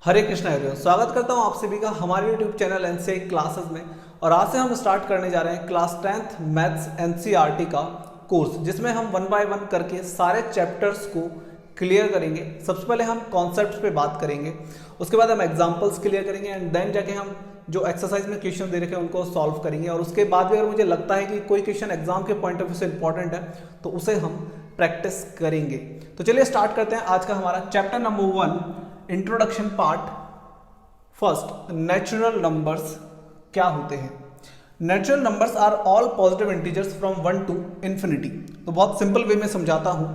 हरे Krishna everyone, स्वागत करता हूं आप सभी का हमारे YouTube चैनल एनसीआई क्लासेस में। और आज से हम स्टार्ट करने जा रहे हैं क्लास 10th मैथ्स एनसीईआरटी का कोर्स, जिसमें हम वन बाय वन करके सारे चैप्टर्स को क्लियर करेंगे। सबसे पहले हम कॉन्सेप्ट्स पे बात करेंगे, उसके बाद हम एग्जांपल्स क्लियर करेंगे एंड देन जाके हम जो एक्सरसाइज में क्वेश्चन दे रखे हैं उनको सॉल्व करेंगे। और उसके बाद भी अगर मुझे लगता है कि कोई क्वेश्चन एग्जाम के पॉइंट ऑफ व्यू से इंपॉर्टेंट है तो उसे हम प्रैक्टिस करेंगे। तो चलिए स्टार्ट करते हैं आज का हमारा chapter number 1, introduction part. First, natural numbers क्या होते हैं। Natural numbers are all positive integers from 1 to infinity। तो बहुत सिंपल वे में समझाता हूं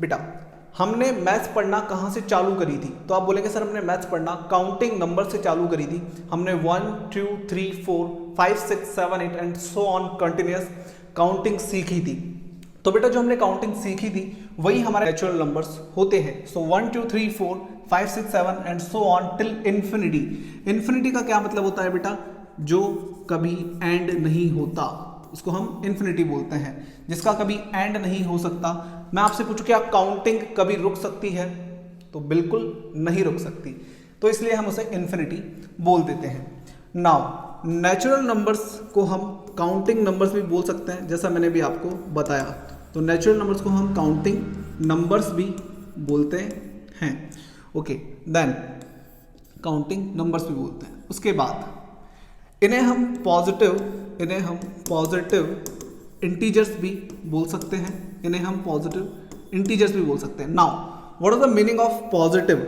बेटा। हमने मैथ्स पढ़ना कहां से चालू करी थी, तो आप बोलेंगे सर हमने मैथ्स पढ़ना काउंटिंग नंबर से चालू करी थी। हमने 1 2 3 4 5 6 7 8 and so on continuous counting सीखी थी। तो बेटा जो हमने काउंटिंग सीखी थी वही हमारे नेचुरल नंबर्स होते हैं। सो 1 2 3 4 5 6 7 and so on till infinity. Infinity का क्या मतलब होता है बेटा? जो कभी एंड नहीं होता उसको हम इन्फिनिटी बोलते हैं, जिसका कभी एंड नहीं हो सकता। मैं आपसे पूछूं क्या काउंटिंग कभी रुक सकती है? तो बिल्कुल नहीं रुक सकती, तो इसलिए हम उसे इन्फिनिटी बोल देते हैं। नाउ नेचुरल नंबर्स को हम काउंटिंग नंबर्स भी बोल सकते हैं, जैसा मैंने भी आपको बताया। तो नेचुरल नंबर्स को हम काउंटिंग नंबर्स भी बोलते हैं। ओके, देन काउंटिंग नंबर्स भी बोलते हैं। उसके बाद इन्हें हम पॉजिटिव इंटीजर्स भी बोल सकते हैं। इन्हें हम पॉजिटिव इंटीजर्स भी बोल सकते हैं। Now what is the meaning of positive?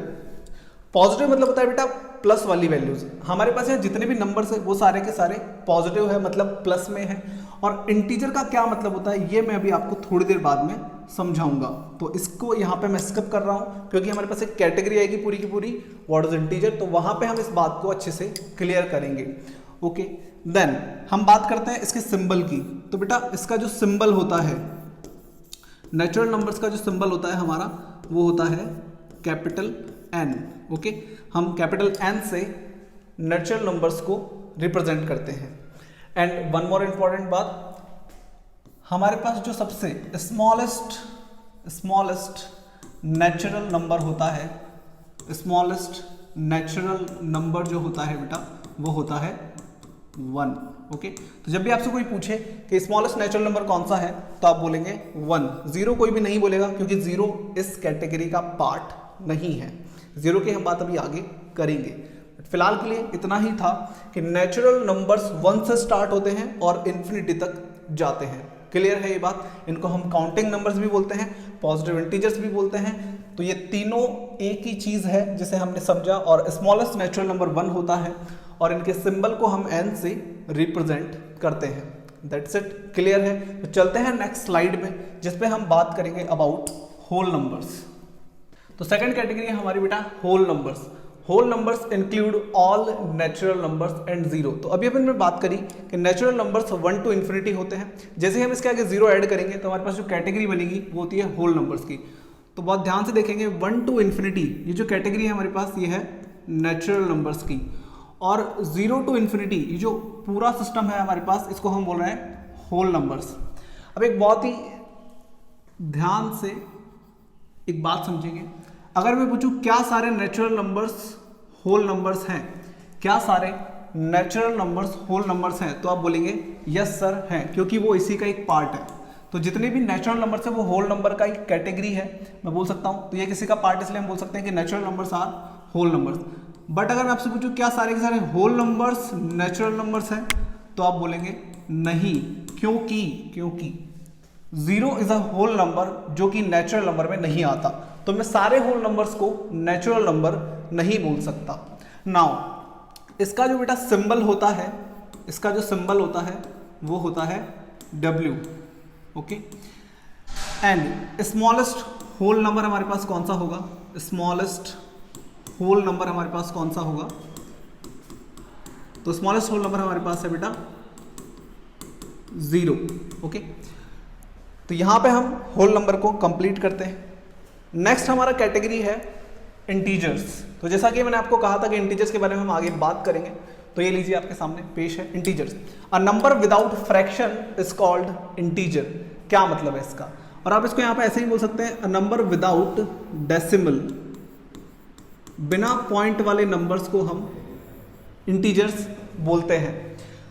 Positive मतलब होता है बेटा प्लस वाली वैल्यूज। हमारे पास यहाँ जितने भी नंबर्स है वो सारे के सारे पॉजिटिव है, मतलब प्लस में है। और इंटीजर का क्या मतलब होता है ये मैं अभी आपको थोड़ी देर बाद में समझाऊंगा। तो इसको यहाँ पे मैं स्किप कर रहा हूँ क्योंकि हमारे पास एक कैटेगरी आएगी पूरी की पूरी व्हाट इज इंटीजर, तो वहां पे हम इस बात को अच्छे से क्लियर करेंगे। ओके, देन हम बात करते हैं इसके सिंबल की। तो बेटा इसका जो सिंबल होता है, नेचुरल नंबर्स का जो सिंबल होता है हमारा, वो होता है कैपिटल एन। ओके, हम कैपिटल एन से नेचुरल नंबर्स को रिप्रेजेंट करते हैं। एंड वन मोर इंपॉर्टेंट बात, हमारे पास जो सबसे स्मॉलेस्ट नेचुरल नंबर होता है, स्मॉलेस्ट नेचुरल नंबर जो होता है बेटा वो होता है 1। ओके, तो जब भी आपसे कोई पूछे कि स्मॉलेस्ट नेचुरल नंबर कौन सा है तो आप बोलेंगे 1। 0 कोई भी नहीं बोलेगा क्योंकि 0 इस कैटेगरी का पार्ट नहीं है। 0 की हम बात अभी आगे करेंगे। फिलहाल के लिए इतना ही था कि नेचुरल नंबर्स 1 से स्टार्ट होते हैं और इन्फिनिटी तक जाते हैं। क्लियर है ये बात? इनको हम काउंटिंग नंबर्स भी बोलते हैं, पॉजिटिव इंटीजर्स भी बोलते हैं। तो ये तीनों एक ही चीज है जिसे हमने समझा। और स्मॉलेस्ट नेचुरल नंबर 1 होता है और इनके सिंबल को हम n से रिप्रेजेंट करते हैं। That's it. क्लियर है? तो चलते हैं नेक्स्ट स्लाइड में जिसपे हम बात करेंगे अबाउट होल नंबर्स। तो सेकंड कैटेगरी है हमारी बेटा whole numbers. Whole numbers include all natural numbers and zero. तो अभी अपन ने बात करी कि नेचुरल नंबर्स 1 to इन्फिनिटी होते हैं। जैसे ही हम इसके आगे 0 ऐड करेंगे तो हमारे पास जो कैटेगरी बनेगी वो होती है होल नंबर्स की। तो बहुत ध्यान से देखेंगे, 1 to इन्फिनिटी ये जो कैटेगरी है हमारे पास ये है नेचुरल नंबर्स की। और 0 to इन्फिनिटी ये जो पूरा सिस्टम है हमारे पास, इसको हम बोल रहे हैं होल नंबर्स। अब एक बहुत ही ध्यान से एक बात समझेंगे, अगर मैं पूछूं क्या सारे नेचुरल नंबर्स होल नंबर्स हैं, क्या सारे नेचुरल नंबर्स होल नंबर्स हैं, तो आप बोलेंगे यस सर हैं, क्योंकि वो इसी का एक पार्ट है। तो जितने भी नेचुरल नंबर्स है वो होल नंबर का एक कैटेगरी है, मैं बोल सकता हूं। तो ये किसी का पार्ट, इसलिए हम बोल सकते हैं कि natural numbers are whole numbers. But अगर मैं आपसे पूछूं क्या सारे के सारे होल नंबर्स नेचुरल नंबर्स हैं, तो आप बोलेंगे नहीं, क्योंकि 0 इज अ होल नंबर जो कि नेचुरल नंबर में नहीं आता। तो मैं सारे होल नंबर्स को नेचुरल नंबर नहीं बोल सकता। नाउ इसका जो बेटा सिंबल होता है, इसका जो सिंबल होता है वो होता है W। Okay, and smallest whole number हमारे पास कौन सा होगा? स्मॉलेस्ट होल नंबर हमारे पास कौन सा होगा? तो स्मॉलेस्ट होल नंबर हमारे पास है बेटा 0। ओके, तो यहां पे हम होल नंबर को कंप्लीट करते हैं। नेक्स्ट हमारा कैटेगरी है इंटीजर्स। तो जैसा कि मैंने आपको कहा था कि इंटीजर्स के बारे में हम आगे बात करेंगे, तो ये लीजिए आपके सामने पेश है integers. A number without fraction is called integer. क्या मतलब है इसका? और आप इसको यहाँ पे ऐसे ही बोल सकते हैं, अ नंबर विदाउट डेसिमल बिना पॉइंट वाले नंबर्स को हम इंटीजर्स बोलते हैं।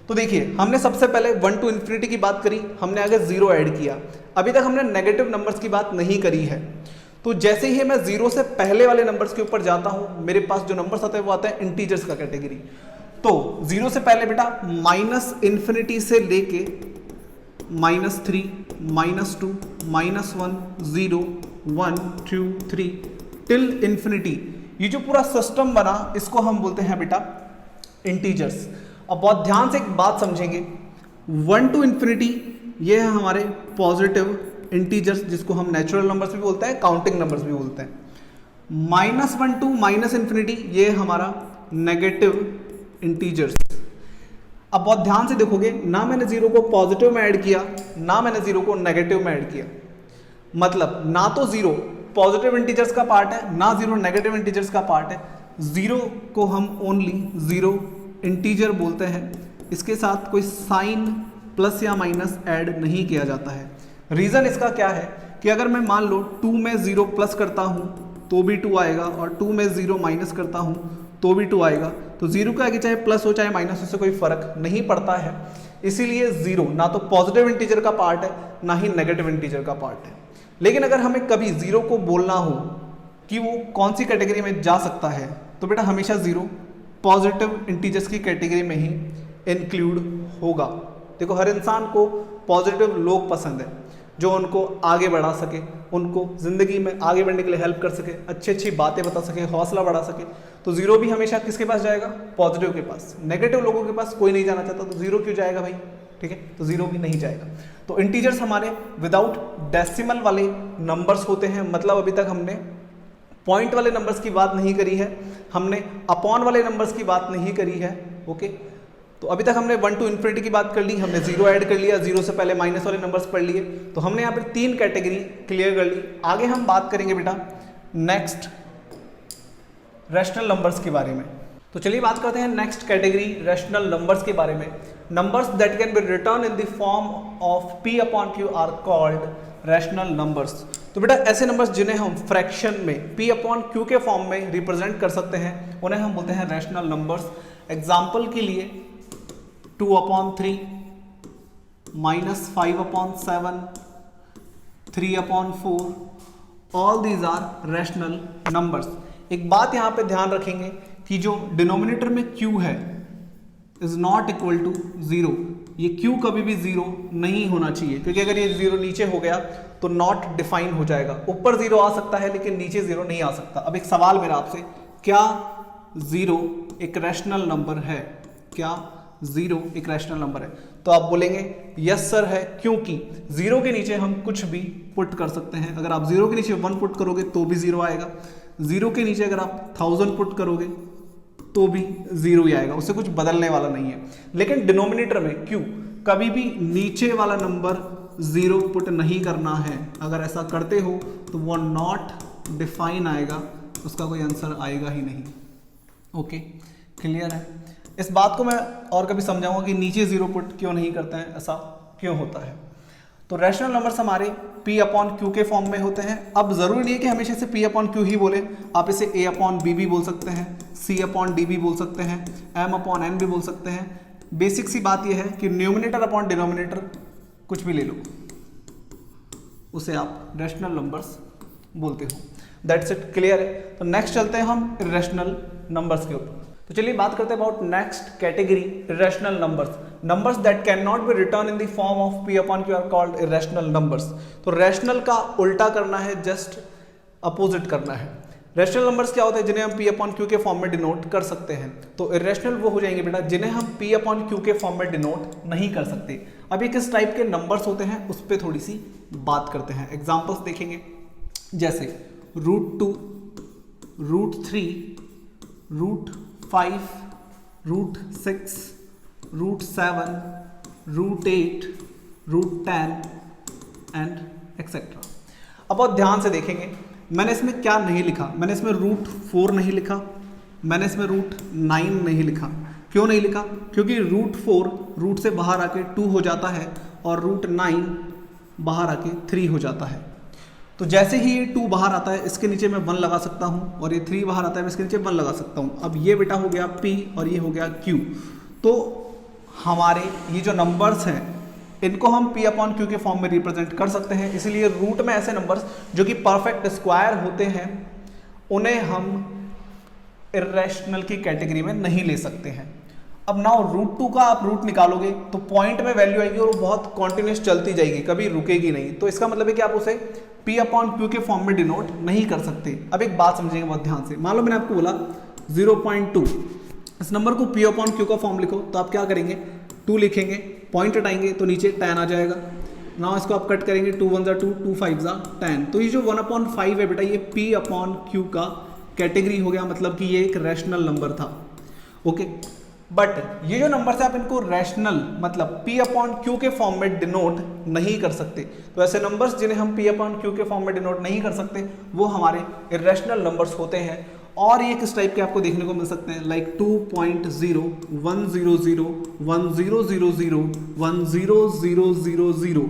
तो देखिए हमने सबसे पहले 1 to इन्फिनिटी की बात करी, हमने आगे 0 ऐड किया, अभी तक हमने नेगेटिव नंबर्स की बात नहीं करी है। तो जैसे ही मैं 0 से पहले वाले नंबर्स के ऊपर जाता हूं, मेरे पास जो नंबर्स आते हैं वो आते हैं इंटीजर्स का कैटेगरी। तो 0 से पहले बेटा -इन्फिनिटी से लेके -3, -2, -1, 0, 1, 2, 3 टिल इन्फिनिटी, ये जो पूरा सिस्टम बना इसको हम बोलते हैं बेटा इंटीजर्स। अब बहुत ध्यान से एक बात समझेंगे, 1 to इन्फिनिटी ये है हमारे पॉजिटिव इंटीजर्स, जिसको हम नेचुरल नंबर्स भी बोलते हैं, काउंटिंग नंबर्स भी बोलते हैं। -1 to -इन्फिनिटी ये हमारा नेगेटिव इंटीजर्स। अब बहुत ध्यान से देखोगे, ना मैंने 0 को पॉजिटिव में ऐड किया, ना मैंने 0 को नेगेटिव में ऐड किया। मतलब ना तो 0 पॉजिटिव इंटीजर्स का पार्ट है, ना 0 नेगेटिव इंटीजर्स का पार्ट है। 0 को हम ओनली 0 इंटीजर बोलते हैं, इसके साथ कोई साइन प्लस या माइनस ऐड नहीं किया जाता है। रीज़न इसका क्या है कि अगर मैं मान लो 2 में 0 प्लस करता हूँ तो भी 2 आएगा, और 2 में 0 माइनस करता हूँ तो भी 2 आएगा। तो 0 के आगे चाहे प्लस हो चाहे माइनस, उससे कोई फर्क नहीं पड़ता है। इसीलिए 0 ना तो पॉजिटिव इंटीजर का पार्ट है, ना ही नेगेटिव इंटीजर का पार्ट है। लेकिन अगर हमें कभी 0 को बोलना हो कि वो कौन सी कैटेगरी में जा सकता है, तो बेटा हमेशा 0 पॉजिटिव इंटीजर्स की कैटेगरी में ही इंक्लूड होगा। देखो हर इंसान को पॉजिटिव लोग पसंद है, जो उनको आगे बढ़ा सके, उनको ज़िंदगी में आगे बढ़ने के लिए हेल्प कर सके, अच्छी अच्छी बातें बता सके, हौसला बढ़ा सके। तो 0 भी हमेशा किसके पास जाएगा? पॉजिटिव के पास। नेगेटिव लोगों के पास कोई नहीं जाना चाहता, तो 0 क्यों जाएगा भाई? ठीक है, तो 0 भी नहीं जाएगा। तो इंटीजर्स हमारे विदाउट डेसिमल वाले नंबर्स होते हैं। मतलब अभी तक हमने पॉइंट वाले नंबर्स की बात नहीं करी है, हमने अपॉन वाले नंबर्स की बात नहीं करी है। ओके, तो अभी तक हमने 1 to इन्फिनिटी की बात कर ली, हमने 0 ऐड कर लिया, 0 से पहले माइनस वाले नंबर्स पढ़ लिए। तो हमने यहाँ पर 3 कैटेगरी क्लियर कर ली। आगे हम बात करेंगे बेटा नेक्स्ट रैशनल नंबर्स के बारे में। तो चलिए बात करते हैं नेक्स्ट कैटेगरी रैशनल नंबर्स के बारे में। Numbers that can be written in the form of p upon q are called rational numbers. तो बेटा ऐसे नंबर्स जिन्हें हम फ्रैक्शन में p अपॉन q के फॉर्म में रिप्रेजेंट कर सकते हैं, उन्हें हम बोलते हैं रैशनल नंबर्स। एग्जाम्पल के लिए 2/3, -5/7, 3/4, all these are rational numbers. एक बात यहाँ पे ध्यान रखेंगे कि जो डिनोमिनेटर में q है इज नॉट इक्वल टू 0। ये q कभी भी 0 नहीं होना चाहिए, क्योंकि अगर ये 0 नीचे हो गया तो नॉट डिफाइन हो जाएगा। ऊपर 0 आ सकता है लेकिन नीचे 0 नहीं आ सकता। अब एक सवाल मेरा आपसे, क्या 0 एक रैशनल नंबर है? क्या 0 एक रैशनल नंबर है? तो आप बोलेंगे यस सर है, क्योंकि 0 के नीचे हम कुछ भी पुट कर सकते हैं। अगर आप 0 के नीचे 1 पुट करोगे तो भी 0 आएगा। 0 के नीचे अगर आप 1000 पुट करोगे तो भी 0 ही आएगा, उससे कुछ बदलने वाला नहीं है। लेकिन डिनोमिनेटर में q कभी भी नीचे वाला नंबर 0 पुट नहीं करना है। अगर ऐसा करते हो तो वो नॉट डिफाइन आएगा, उसका कोई आंसर आएगा ही नहीं। ओके, क्लियर है? इस बात को मैं और कभी समझाऊंगा कि नीचे 0 पुट क्यों नहीं करते हैं, ऐसा क्यों होता है। तो रैशनल नंबर्स हमारे p अपॉन q के फॉर्म में होते हैं। अब जरूरी नहीं है कि हमेशा से p अपॉन q ही बोले, आप इसे a अपॉन b भी बोल सकते हैं, c अपॉन d भी बोल सकते हैं, m अपॉन n भी बोल सकते हैं। बेसिक सी बात यह है कि न्यूमिनेटर अपॉन डिनोमिनेटर कुछ भी ले लो, उसे आप रैशनल नंबर्स बोलते हो। दैट्स इट, क्लियर है? तो नेक्स्ट चलते हैं हम इर्रेशनल नंबर्स के ऊपर। तो चलिए बात करते हैं about next category irrational numbers. Numbers that can not be written in the form of p upon q are called irrational numbers. तो रैशनल का उल्टा करना है, जस्ट अपोजिट करना है। रैशनल नंबर्स क्या होते हैं? जिन्हें हम p अपॉन q के फॉर्म में डिनोट कर सकते हैं। तो इर्रेशनल वो हो जाएंगे बेटा जिन्हें हम p अपॉन q के फॉर्म में डिनोट नहीं कर सकते। अब ये किस टाइप के नंबर्स होते हैं उस पर थोड़ी सी बात करते हैं, एग्जाम्पल्स देखेंगे। जैसे √2, √3, √5, √6, √7, √8, √10 एंड एक्सेट्रा। अब बहुत ध्यान से देखेंगे, मैंने इसमें क्या नहीं लिखा। मैंने इसमें √4 नहीं लिखा, मैंने इसमें √9 नहीं लिखा। क्यों नहीं लिखा? क्योंकि √4 रूट से बाहर आके 2 हो जाता है और √9 बाहर आके 3 हो जाता है। तो जैसे ही ये 2 बाहर आता है इसके नीचे मैं 1 लगा सकता हूँ, और ये 3 बाहर आता है मैं इसके नीचे 1 लगा सकता हूँ। अब ये बेटा हो गया P और ये हो गया Q। तो हमारे ये जो नंबर्स हैं इनको हम P अपॉन Q के फॉर्म में रिप्रेजेंट कर सकते हैं। इसलिए रूट में ऐसे नंबर्स जो कि परफेक्ट स्क्वायर होते हैं उन्हें हम इर्रेशनल की कैटेगरी में नहीं ले सकते हैं। अब नाउ √2 का आप रूट निकालोगे तो पॉइंट में वैल्यू आएगी और वो बहुत कॉन्टिन्यूस चलती जाएगी, कभी रुकेगी नहीं। तो इसका मतलब है कि आप उसे P अपॉन Q के फॉर्म में डिनोट नहीं कर सकते। अब एक बात समझेंगे बहुत ध्यान से, मान लो मैंने आपको बोला 0.2, इस नंबर को P अपॉन Q का फॉर्म लिखो, तो आप क्या करेंगे 2 लिखेंगे, पॉइंट हटाएंगे तो नीचे 10 आ जाएगा। नाउ इसको आप कट करेंगे 2 1 2 2 5 10। तो ये जो 1/5 है बेटा ये P अपॉन Q का कैटेगरी हो गया, मतलब कि ये एक रैशनल नंबर था। ओके, बट ये जो नंबर है आप इनको रैशनल मतलब P अपॉन Q के फॉर्म में डिनोट नहीं कर सकते। तो ऐसे नंबर्स जिन्हें हम P अपॉन Q के फॉर्म में डिनोट नहीं कर सकते वो हमारे इर्रेशनल नंबर्स होते हैं। और ये किस टाइप के आपको देखने को मिल सकते हैं, लाइक 2.0 100 1000 1000,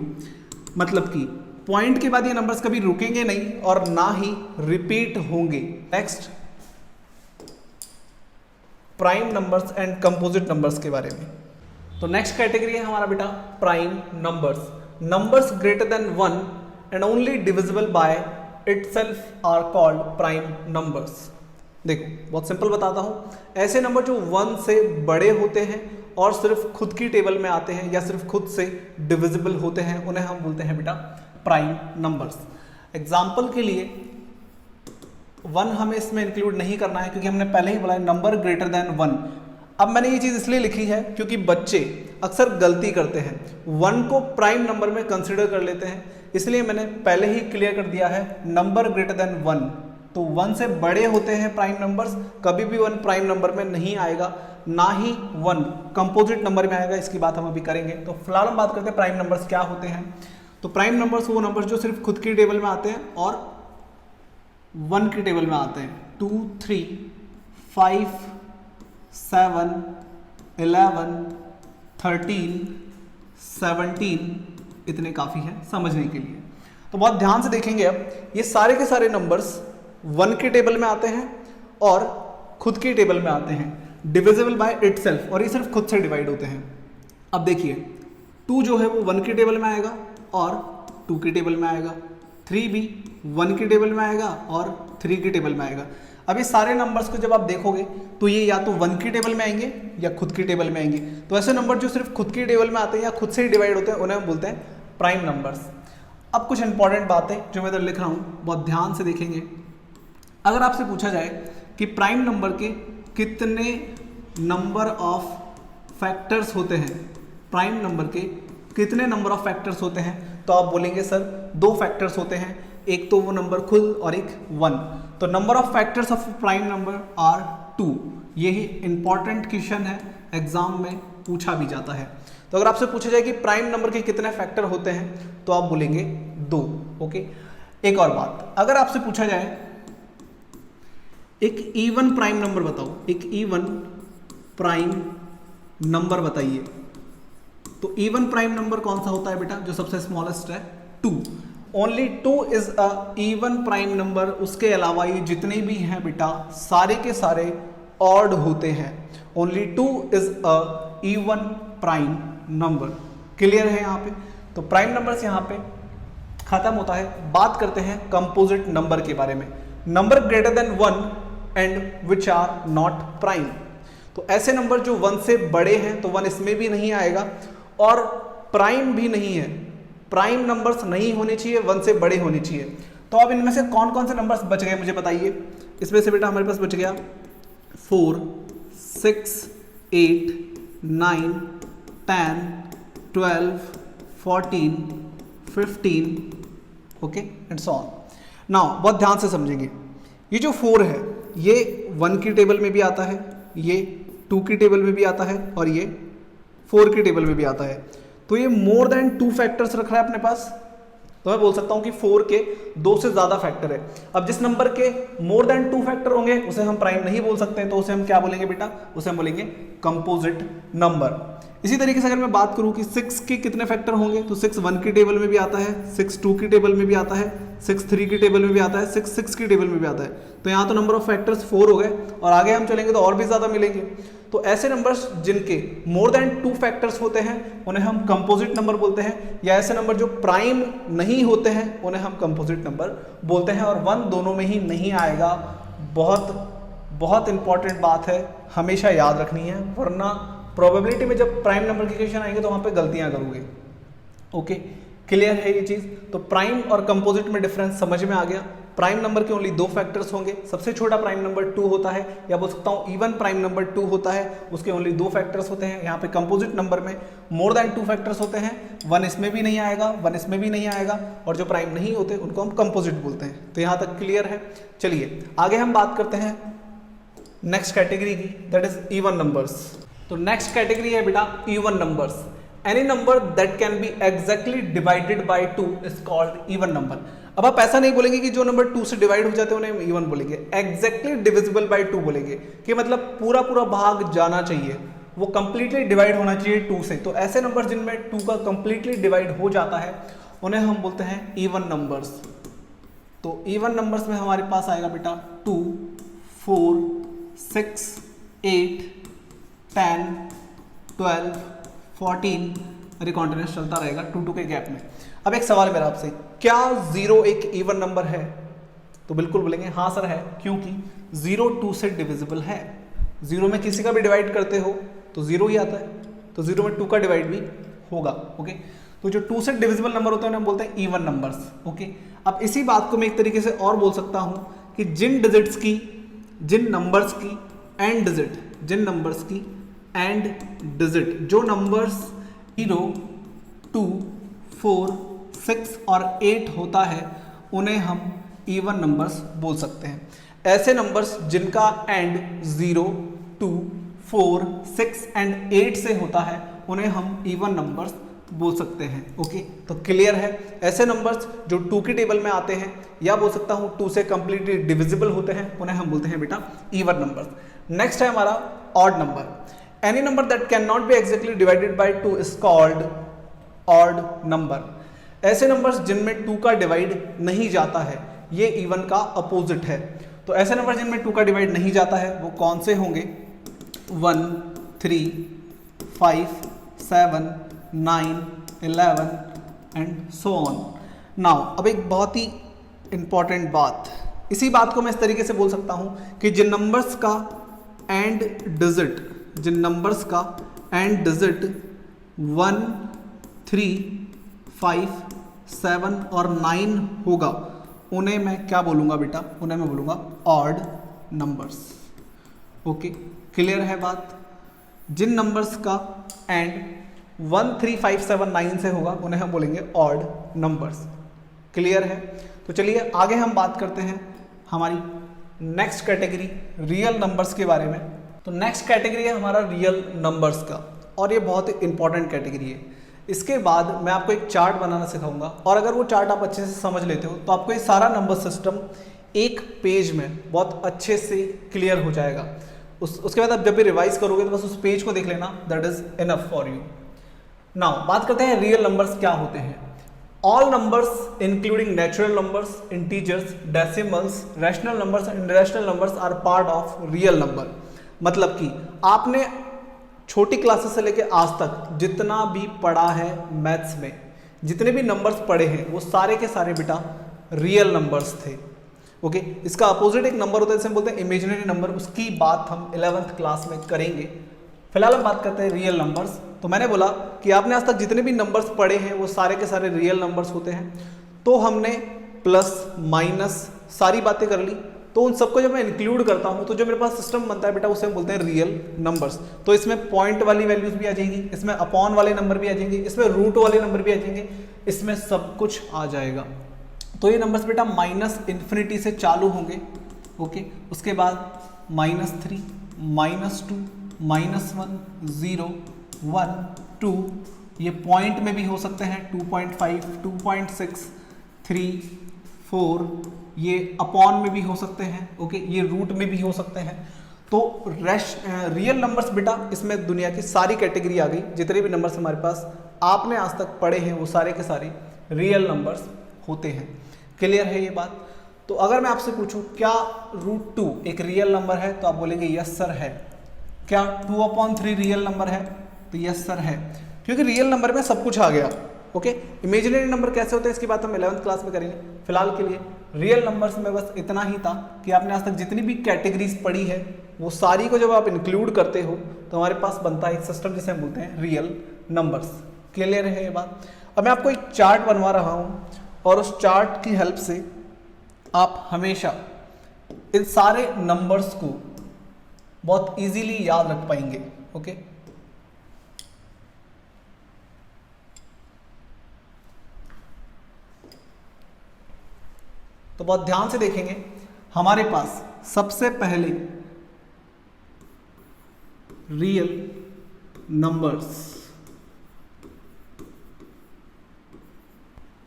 मतलब कि पॉइंट के बाद ये नंबर्स कभी रुकेंगे नहीं और ना ही रिपीट होंगे। Next, prime numbers and composite numbers के बारे में। तो नेक्स्ट कैटेगरी है हमारा बेटा prime numbers. Numbers greater than 1 and only divisible by itself are called prime numbers. देखो बहुत सिंपल बताता हूँ, ऐसे नंबर जो 1 से बड़े होते हैं और सिर्फ खुद की टेबल में आते हैं या सिर्फ खुद से डिविजिबल होते हैं उन्हें हम बोलते हैं बेटा प्राइम नंबर्स। एग्जाम्पल के लिए 1 हमें इसमें इंक्लूड नहीं करना है क्योंकि हमने पहले ही बोला है नंबर ग्रेटर देन 1। अब मैंने ये चीज़ इसलिए लिखी है क्योंकि बच्चे अक्सर गलती करते हैं, 1 को प्राइम नंबर में कंसिडर कर लेते हैं, इसलिए मैंने पहले ही क्लियर कर दिया है नंबर ग्रेटर देन 1। तो 1 से बड़े होते हैं प्राइम नंबर्स, कभी भी 1 प्राइम नंबर में नहीं आएगा, ना ही 1 कंपोजिट नंबर में आएगा। इसकी बात हम अभी करेंगे। तो फिलहाल हम बात करते हैं प्राइम नंबर्स क्या होते हैं। तो प्राइम नंबर्स वो नंबर्स जो सिर्फ खुद की टेबल में आते हैं और 1 की टेबल में आते हैं। 2 3 5 7 11 13 17 इतने काफ़ी है समझने के लिए। तो बहुत ध्यान से देखेंगे, अब ये सारे के सारे नंबर्स 1 की टेबल में आते हैं और खुद की टेबल में आते हैं, डिविजिबल बाय इटसेल्फ, और ये सिर्फ खुद से डिवाइड होते हैं। अब देखिए 2 जो है वो 1 की टेबल में आएगा और 2 की टेबल में आएगा, 3 भी 1 की टेबल में आएगा और 3 की टेबल में आएगा। अब ये सारे नंबर्स को जब आप देखोगे तो ये या तो 1 की टेबल में आएंगे या खुद की टेबल में आएंगे। तो ऐसे नंबर जो सिर्फ खुद की टेबल में आते हैं या खुद से ही डिवाइड होते हैं उन्हें हम बोलते हैं प्राइम नंबर्स। अब कुछ इंपॉर्टेंट बातें जो मैं इधर लिख रहा हूँ बहुत ध्यान से देखेंगे। अगर आपसे पूछा जाए कि प्राइम नंबर के कितने नंबर ऑफ फैक्टर्स होते हैं, प्राइम नंबर के कितने नंबर ऑफ फैक्टर्स होते हैं, तो आप बोलेंगे सर 2 फैक्टर्स होते हैं, एक तो वो नंबर खुद और एक 1। तो number of factors of prime number are 2। यही इंपॉर्टेंट क्वेश्चन है, एग्जाम में पूछा भी जाता है। तो अगर आपसे पूछा जाए कि प्राइम नंबर के कितने फैक्टर होते हैं तो आप बोलेंगे 2। ओके, एक और बात, अगर आपसे पूछा जाए एक इवन प्राइम नंबर बताओ, एक इवन प्राइम नंबर बताइए, तो इवन प्राइम नंबर कौन सा होता है बेटा, जो सबसे स्मॉलेस्ट है 2। Only 2 is a even prime number. उसके अलावा ये जितने भी हैं बेटा सारे के सारे ऑड होते हैं। Only 2 is a even prime number. Clear है यहाँ पे? तो प्राइम नंबर्स यहाँ पे खत्म होता है। बात करते हैं कंपोजिट नंबर के बारे में। Number greater than 1 and which are not prime. तो ऐसे नंबर जो 1 से बड़े हैं तो 1 इसमें भी नहीं आएगा और प्राइम भी नहीं है। प्राइम नंबर्स नहीं होने चाहिए, 1 से बड़े होने चाहिए। तो अब इनमें से कौन कौन से नंबर्स बच गए मुझे बताइए। इसमें से बेटा हमारे पास बच गया 4 6 8 9 10 12 14 15 okay and so on. Now बहुत ध्यान से समझेंगे, ये जो 4 है ये 1 की टेबल में भी आता है, ये 2 की टेबल में भी आता है और ये 4 की टेबल में भी आता है। तो ये मोर देन 2 फैक्टर्स रख रहा है अपने पास, तो मैं बोल सकता हूं कि 4 के 2 से ज्यादा फैक्टर है। अब जिस नंबर के मोर देन 2 फैक्टर होंगे उसे हम प्राइम नहीं बोल सकते, तो उसे हम क्या बोलेंगे बेटा, उसे हम बोलेंगे कंपोजिट नंबर। इसी तरीके से अगर मैं बात करूं कि 6 के कितने फैक्टर होंगे, तो 6 1 की टेबल में भी आता है, 6 2 की टेबल में भी आता है, 6 3 की टेबल में भी आता है, 6 6 की टेबल में भी आता है। तो यहाँ तो नंबर ऑफ फैक्टर्स 4 हो गए और आगे हम चलेंगे तो और भी ज़्यादा मिलेंगे। तो ऐसे नंबर्स जिनके मोर देन 2 फैक्टर्स होते हैं उन्हें हम कंपोजिट नंबर बोलते हैं, या ऐसे नंबर जो प्राइम नहीं होते हैं उन्हें हम कंपोजिट नंबर बोलते हैं। और 1 दोनों में ही नहीं आएगा। बहुत इंपॉर्टेंट बात है, हमेशा याद रखनी है, वरना प्रोबेबिलिटी में जब प्राइम नंबर के क्वेश्चन आएंगे तो वहाँ पे गलतियाँ करोगे। ओके, क्लियर है ये चीज़? तो प्राइम और कंपोजिट में डिफरेंस समझ में आ गया। प्राइम नंबर के ओनली 2 फैक्टर्स होंगे, सबसे छोटा प्राइम नंबर 2 होता है, या बोल सकता हूँ इवन प्राइम नंबर 2 होता है, उसके ओनली 2 फैक्टर्स होते हैं। यहाँ पे कंपोजिट नंबर में मोर देन 2 फैक्टर्स होते हैं, 1 इसमें भी नहीं आएगा, 1 इसमें भी नहीं आएगा, और जो प्राइम नहीं होते उनको हम कंपोजिट बोलते हैं। तो यहाँ तक क्लियर है। चलिए आगे हम बात करते हैं नेक्स्ट कैटेगरी की, दैट इज इवन नंबर्स। तो नेक्स्ट कैटेगरी है बेटा even numbers. Any number that can B exactly divided by 2 is called even number. अब आप ऐसा नहीं बोलेंगे कि जो नंबर 2 से डिवाइड हो जाते हैं उन्हें इवन बोलेंगे, एग्जैक्टली डिविजिबल बाय 2 बोलेंगे, कि मतलब पूरा पूरा भाग जाना चाहिए, वो कंप्लीटली डिवाइड होना चाहिए 2 से। तो ऐसे नंबर जिनमें 2 का कंप्लीटली डिवाइड हो जाता है उन्हें हम बोलते हैं इवन नंबर्स। तो इवन नंबर्स में हमारे पास आएगा बेटा 2 4 6 8 10 12 14, अरे कॉन्टिन्यूस चलता रहेगा 2 2 के गैप में। अब एक सवाल मेरा आपसे, क्या 0 एक इवन नंबर है? तो बिल्कुल बोलेंगे हाँ सर है, क्योंकि 0 2 से डिविजिबल है। 0 में किसी का भी डिवाइड करते हो तो 0 ही आता है, तो 0 में 2 का डिवाइड भी होगा। ओके, तो जो 2 से डिविजिबल नंबर होते हैं उन्हें हम बोलते हैं इवन नंबर्स। ओके, अब इसी बात को मैं एक तरीके से और बोल सकता हूँ कि जिन नंबर्स की एंड डिजिट जो नंबर्स 0 2 4 6 और 8 होता है उन्हें हम इवन नंबर्स बोल सकते हैं। ऐसे नंबर्स जिनका एंड 0 2 4 6 एंड 8 से होता है उन्हें हम इवन नंबर्स बोल सकते हैं। ओके, तो क्लियर है। ऐसे नंबर्स जो 2 की टेबल में आते हैं, या बोल सकता हूँ 2 से कंप्लीटली डिविजिबल होते हैं, उन्हें हम बोलते हैं बेटा इवन नंबर्स। नेक्स्ट है हमारा odd number. Any number that can not B exactly divided by 2 is called odd number. ऐसे नंबर्स जिनमें 2 का डिवाइड नहीं जाता है, ये इवन का अपोजिट है। तो ऐसे नंबर जिनमें 2 का डिवाइड नहीं जाता है वो कौन से होंगे? 1 3 5 7 9 11 एंड सो ऑन। नाउ अब एक बहुत ही इंपॉर्टेंट बात, इसी बात को मैं इस तरीके से बोल सकता हूं कि जिन नंबर्स का एंड डिजिट 1 3 5 7 और 9 होगा उन्हें मैं क्या बोलूँगा बेटा? उन्हें मैं बोलूँगा ऑड नंबर्स। ओके, क्लियर है बात? जिन नंबर्स का एंड 1 3 5 7 9 से होगा उन्हें हम बोलेंगे ऑड नंबर्स। क्लियर है? तो चलिए आगे हम बात करते हैं हमारी नेक्स्ट कैटेगरी रियल नंबर्स के बारे में। तो नेक्स्ट कैटेगरी है हमारा रियल नंबर्स का, और ये बहुत ही इंपॉर्टेंट कैटेगरी है। इसके बाद मैं आपको एक चार्ट बनाना सिखाऊंगा, और अगर वो चार्ट आप अच्छे से समझ लेते हो तो आपको ये सारा नंबर सिस्टम एक पेज में बहुत अच्छे से क्लियर हो जाएगा। उसके बाद आप जब भी रिवाइज करोगे तो बस उस पेज को देख लेना, that is enough for you. Now बात करते हैं रियल नंबर्स क्या होते हैं। All numbers including natural numbers, integers, decimals, rational numbers and irrational numbers are part of real number. मतलब कि आपने छोटी क्लासेस से लेके आज तक जितना भी पढ़ा है मैथ्स में, जितने भी नंबर्स पढ़े हैं वो सारे के सारे बेटा रियल नंबर्स थे। ओके, इसका अपोजिट एक नंबर होता है जिसे हम बोलते हैं इमेजिनरी नंबर, उसकी बात हम 11th क्लास में करेंगे। फिलहाल हम बात करते हैं रियल नंबर्स। तो मैंने बोला कि आपने आज तक जितने भी नंबर्स पढ़े हैं वो सारे के सारे रियल नंबर्स होते हैं। तो हमने प्लस माइनस सारी बातें कर ली, तो उन सबको जब मैं इंक्लूड करता हूं तो जो मेरे पास सिस्टम बनता है बेटा उसे हम बोलते हैं रियल नंबर्स। तो इसमें पॉइंट वाली वैल्यूज भी आ जाएंगी, इसमें अपॉन वाले नंबर भी आ जाएंगे, इसमें रूट वाले नंबर भी आ जाएंगे, इसमें सब कुछ आ जाएगा। तो ये नंबर्स बेटा माइनस इन्फिनिटी से चालू होंगे। ओके, उसके बाद -3 -2 -1 0 1 2, ये पॉइंट में भी हो सकते हैं 2.5 2.6 3 4, ये अपॉन में भी हो सकते हैं। ओके, ये रूट में भी हो सकते हैं। तो रियल नंबर्स बेटा इसमें दुनिया की सारी कैटेगरी आ गई, जितने भी नंबर्स हमारे पास आपने आज तक पढ़े हैं वो सारे के सारे रियल नंबर्स होते हैं। क्लियर है ये बात? तो अगर मैं आपसे पूछूं क्या √2 एक रियल नंबर है, तो आप बोलेंगे यस सर है। क्या 2/3 रियल नंबर है, तो यस सर है, क्योंकि रियल नंबर में सब कुछ आ गया। ओके, इमेजिनरी नंबर कैसे होते हैं इसकी बात हम 11th क्लास में करेंगे। फिलहाल के लिए रियल नंबर्स में बस इतना ही था कि आपने आज तक जितनी भी कैटेगरीज पढ़ी है वो सारी को जब आप इंक्लूड करते हो तो हमारे पास बनता है एक सिस्टम जिसे हम बोलते हैं रियल नंबर्स। क्लियर है ये बात? अब मैं आपको एक चार्ट बनवा रहा हूँ और उस चार्ट की हेल्प से आप हमेशा इन सारे नंबर्स को बहुत इजीली याद रख पाएंगे। ओके, तो बहुत ध्यान से देखेंगे। हमारे पास सबसे पहले रियल नंबर्स।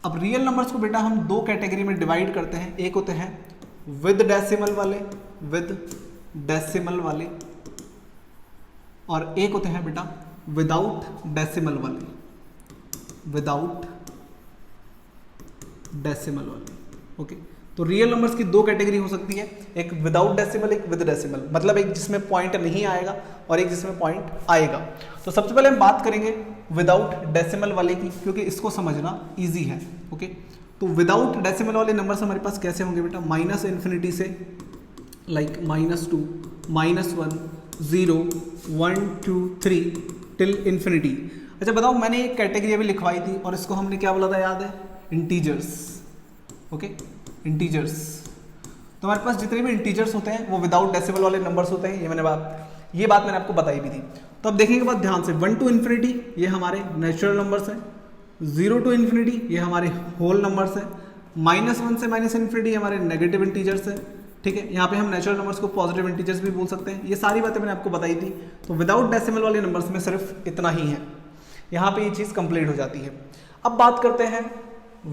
अब रियल नंबर्स को बेटा हम दो कैटेगरी में डिवाइड करते हैं। एक होते हैं विद डेसिमल वाले, विद डेसिमल वाले, और एक होते हैं बेटा विदाउट डेसिमल वाले, विदाउट डेसिमल वाले। ओके, तो रियल नंबर्स की दो कैटेगरी हो सकती है, एक विदाउट डेसिमल, एक विद डेसिमल, मतलब एक जिसमें पॉइंट नहीं आएगा और एक जिसमें पॉइंट आएगा। तो सबसे पहले हम बात करेंगे विदाउट डेसिमल वाले की, क्योंकि इसको समझना इजी है। ओके, तो विदाउट डेसिमल वाले नंबर्स हमारे पास कैसे होंगे बेटा? -∞ से लाइक -2, -1, 0, 1, 2, 3 टिल इन्फिनिटी। अच्छा बताओ, मैंने एक कैटेगरी अभी लिखवाई थी और इसको हमने क्या बोला था, याद है? इंटीजर्स। Okay, integers. तो हमारे पास जितने भी इंटीजर्स होते हैं वो विदाउट डेसिमल वाले नंबर्स होते हैं। ये बात मैंने आपको बताई भी थी। तो अब देखेंगे बात ध्यान से, 1 to ∞ ये हमारे नेचुरल नंबर्स हैं, 0 to ∞ ये हमारे होल नंबर्स हैं, -1 से -∞ ये हमारे नेगेटिव इंटीजर्स हैं। ठीक है, यहाँ पे हम नेचुरल नंबर्स को पॉजिटिव इंटीजर्स भी बोल सकते हैं। ये सारी बातें मैंने आपको बताई थी। तो विदाउट डेसिमल वाले नंबर्स में सिर्फ इतना ही है, यहाँ पे ये चीज़ कंप्लीट हो जाती है। अब बात करते हैं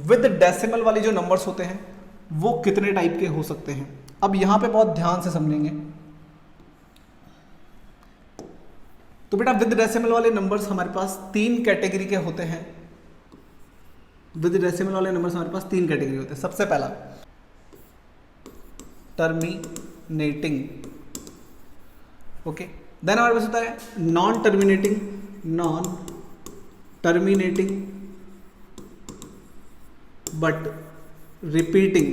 विद डेसिमल वाले जो नंबर्स होते हैं वो कितने टाइप के हो सकते हैं। अब यहाँ पे बहुत ध्यान से समझेंगे। तो बेटा विद डेसिमल वाले नंबर्स हमारे पास 3 कैटेगरी के होते हैं। विद डेसिमल वाले नंबर्स हमारे पास 3 कैटेगरी होते हैं। सबसे पहला टर्मिनेटिंग। ओके, देन हमारे पास होता है non terminating, non terminating but repeating,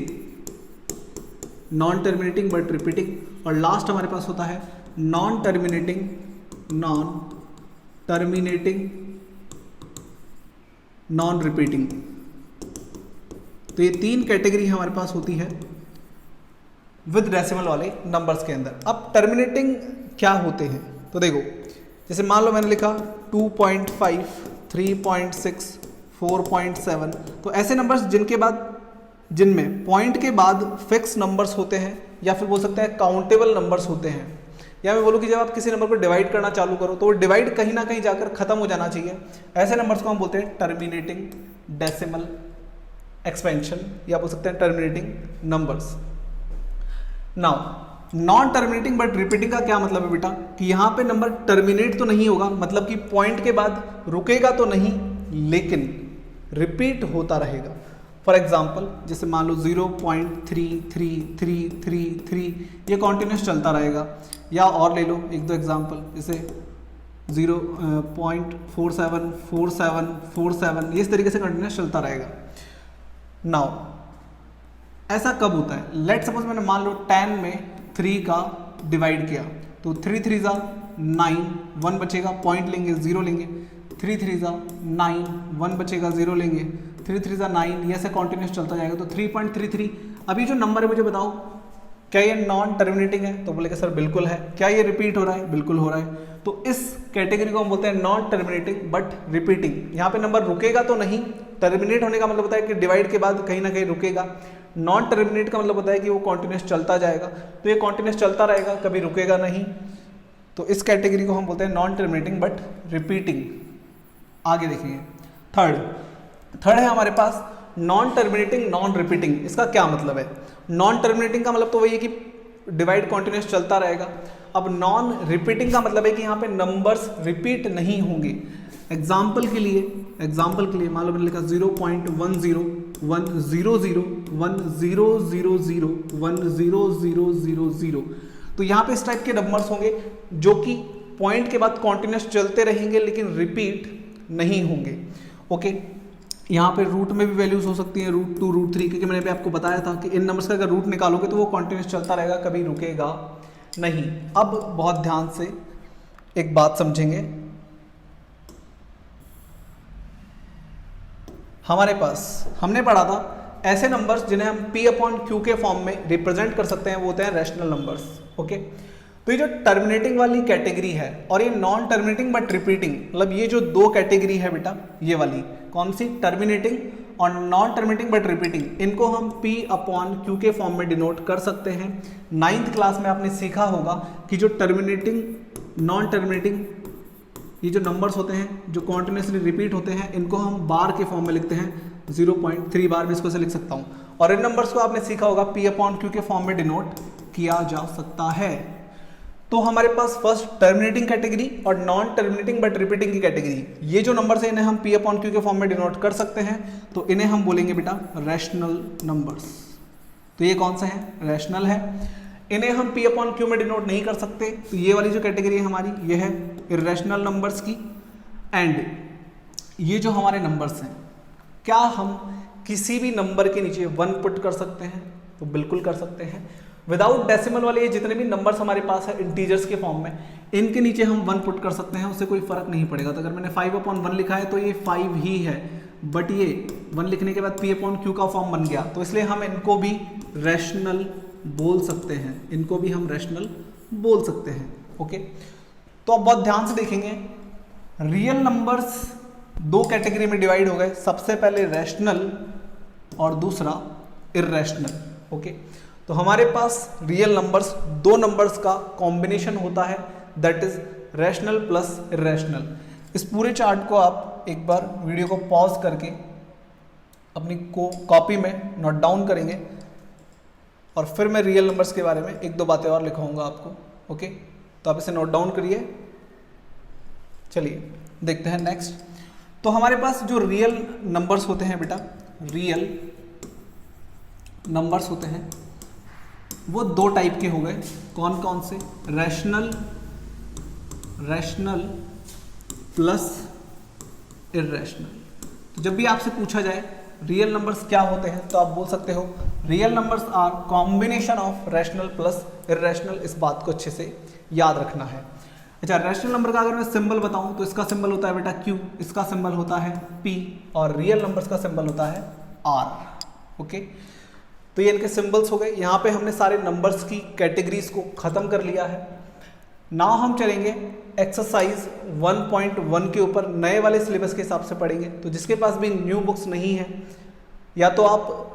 non terminating but repeating, और लास्ट हमारे पास होता है non terminating, non terminating, non repeating. तो ये 3 कैटेगरी हमारे पास होती है विद डेसिमल वाले नंबर्स के अंदर। अब टर्मिनेटिंग क्या होते हैं? तो देखो, जैसे मान लो मैंने लिखा 2.5, 3.6, 4.7, तो ऐसे नंबर्स जिनमें पॉइंट के बाद फिक्स नंबर्स होते हैं, या फिर बोल सकते हैं काउंटेबल नंबर्स होते हैं, या मैं बोलूँ कि जब आप किसी नंबर को डिवाइड करना चालू करो तो वो डिवाइड कहीं ना कहीं जाकर खत्म हो जाना चाहिए, ऐसे नंबर्स को हम बोलते हैं टर्मिनेटिंग डेसिमल एक्सपेंशन, या बोल सकते हैं terminating numbers. Now non terminating but repeating का क्या मतलब है बेटा? कि यहाँ पे नंबर टर्मिनेट तो नहीं होगा, मतलब कि पॉइंट के बाद रुकेगा तो नहीं, लेकिन रिपीट होता रहेगा। फॉर एग्जाम्पल, जैसे मान लो 0.333333 ये कॉन्टिन्यूस चलता रहेगा, या और ले लो 1-2 एग्जाम्पल, जैसे 0.474747 ये इस तरीके से कंटिन्यूस चलता रहेगा। नाउ ऐसा कब होता है? लेट सपोज मैंने मान लो 10 में 3 का डिवाइड किया, तो 3 3 9, 1 बचेगा, पॉइंट लेंगे, 0 लेंगे, 3 3 9, 1 बचेगा, 0 लेंगे, 3 3 9, ये ऐसे कॉन्टिन्यूस चलता जाएगा। तो 3.33, अभी जो नंबर है मुझे बताओ क्या ये नॉन टर्मिनेटिंग है? तो बोलेगा सर बिल्कुल है। क्या ये रिपीट हो रहा है? बिल्कुल हो रहा है। तो इस कैटेगरी को हम बोलते हैं नॉन टर्मिनेटिंग बट रिपीटिंग। यहाँ पे नंबर रुकेगा तो नहीं, टर्मिनेट होने का मतलब होता है कि डिवाइड के बाद कहीं ना कहीं रुकेगा, नॉन टर्मिनेट का मतलब होता है कि वो कॉन्टिन्यूस चलता जाएगा, तो ये कॉन्टिन्यूस चलता रहेगा, कभी रुकेगा नहीं। तो इस कैटेगरी को हम बोलते हैं नॉन टर्मिनेटिंग बट रिपीटिंग। आगे देखिए थर्ड है हमारे पास नॉन टर्मिनेटिंग नॉन रिपीटिंग। इसका क्या मतलब है? नॉन टर्मिनेटिंग का मतलब तो वही है कि डिवाइड कॉन्टिन्यूस चलता रहेगा। अब नॉन रिपीटिंग का मतलब है कि यहाँ पे नंबर्स रिपीट नहीं होंगे। एग्जाम्पल के लिए मान लो मैंने लिखा 0.10, 1000 1000 तो यहाँ पे इस टाइप के नंबर्स होंगे जो कि पॉइंट के बाद कॉन्टिन्यूस चलते रहेंगे लेकिन रिपीट नहीं होंगे। ओके, यहाँ पे रूट में भी वैल्यूज हो सकती हैं, √2 √3, क्योंकि मैंने भी आपको बताया था कि इन नंबर्स का अगर रूट निकालोगे तो वो कॉन्टिन्यूस चलता रहेगा, कभी रुकेगा नहीं। अब बहुत ध्यान से एक बात समझेंगे, हमारे पास हमने पढ़ा था ऐसे नंबर्स जिन्हें हम P/Q के फॉर्म में रिप्रेजेंट कर सकते हैं, वो होते हैं रैशनल नंबर्स। ओके, तो ये जो टर्मिनेटिंग वाली कैटेगरी है और ये नॉन टर्मिनेटिंग बट रिपीटिंग, मतलब ये जो दो कैटेगरी है बेटा, ये वाली कौन सी, टर्मिनेटिंग और नॉन टर्मिनेटिंग बट रिपीटिंग, इनको हम P/Q के फॉर्म में डिनोट कर सकते हैं। 9th क्लास में आपने सीखा होगा कि जो टर्मिनेटिंग नॉन टर्मिनेटिंग ये जो नंबर्स होते हैं जो कॉन्टिन्यूसली रिपीट होते हैं, इनको हम बार के फॉर्म में लिखते हैं, 0.3 बार में इसको से लिख सकता हूँ। और इन नंबर्स को आपने सीखा होगा P/Q के फॉर्म में डिनोट किया जा सकता है। तो हमारे पास फर्स्ट टर्मिनेटिंग कैटेगरी और नॉन टर्मिनेटिंग बट रिपीटिंग की कैटेगरी, ये जो नंबर्स हैं इन्हें हम P/Q के फॉर्म में डिनोट कर सकते हैं, तो इन्हें हम बोलेंगे बेटा रैशनल नंबर्स। तो ये कौन सा है, रैशनल है। इन्हें हम P/Q में डिनोट नहीं कर सकते, तो ये वाली जो कैटेगरी है हमारी, ये है इर्रेशनल नंबर्स की। एंड ये जो हमारे नंबर्स हैं, क्या हम किसी भी नंबर के नीचे 1 पुट कर सकते हैं, तो बिल्कुल कर सकते हैं। विदाउट डेसिमल वाले ये जितने भी नंबर्स हमारे पास है इंटीजर्स के फॉर्म में, इनके नीचे हम 1 पुट कर सकते हैं, उससे कोई फर्क नहीं पड़ेगा। तो अगर मैंने 5/1 लिखा है तो ये 5 ही है, बट ये 1 लिखने के बाद P/Q का फॉर्म बन गया, तो इसलिए हम इनको भी रैशनल बोल सकते हैं, इनको भी हम रैशनल बोल सकते हैं। ओके, तो अब बहुत ध्यान से देखेंगे, रियल नंबर्स दो कैटेगरी में डिवाइड हो गए, सबसे पहले रैशनल और दूसरा इर्रेशनल। ओके, तो हमारे पास रियल नंबर्स दो नंबर्स का कॉम्बिनेशन होता है, that is rational plus irrational. इस पूरे चार्ट को आप एक बार वीडियो को पॉज करके अपनी कॉपी में नोट डाउन करेंगे और फिर मैं रियल नंबर्स के बारे में 1-2 बातें और लिखाऊंगा आपको। ओके, तो आप इसे नोट डाउन करिए। चलिए देखते हैं नेक्स्ट। तो हमारे पास जो रियल नंबर्स होते हैं बेटा, रियल नंबर्स होते हैं वो दो टाइप के हो गए, कौन कौन से, रैशनल प्लस इर्रेशनल। तो जब भी आपसे पूछा जाए रियल नंबर्स क्या होते हैं, तो आप बोल सकते हो real numbers are combination of rational plus irrational. इस बात को अच्छे से याद रखना है। अच्छा, रैशनल नंबर का अगर मैं सिंबल बताऊं तो इसका सिंबल होता है बेटा Q, इसका सिंबल होता है P और रियल नंबर्स का सिंबल होता है R। ओके, तो ये इनके सिंबल्स हो गए। यहाँ पे हमने सारे नंबर्स की कैटेगरीज को खत्म कर लिया है। नाउ हम चलेंगे एक्सरसाइज 1.1 के ऊपर, नए वाले सिलेबस के हिसाब से पढ़ेंगे। तो जिसके पास भी न्यू बुक्स नहीं है, या तो आप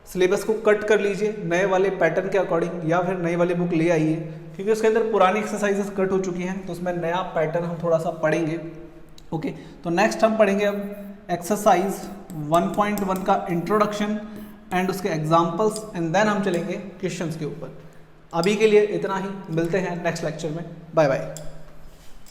सिलेबस को कट कर लीजिए नए वाले पैटर्न के अकॉर्डिंग, या फिर नई वाली बुक ले आइए, क्योंकि उसके अंदर पुरानी एक्सरसाइजेस कट हो चुकी हैं, तो उसमें नया पैटर्न हम थोड़ा सा पढ़ेंगे। ओके, तो नेक्स्ट हम पढ़ेंगे अब एक्सरसाइज 1.1 का इंट्रोडक्शन एंड उसके एग्जाम्पल्स, एंड देन हम चलेंगे क्वेश्चंस के ऊपर। अभी के लिए इतना ही, मिलते हैं नेक्स्ट लेक्चर में। Bye bye.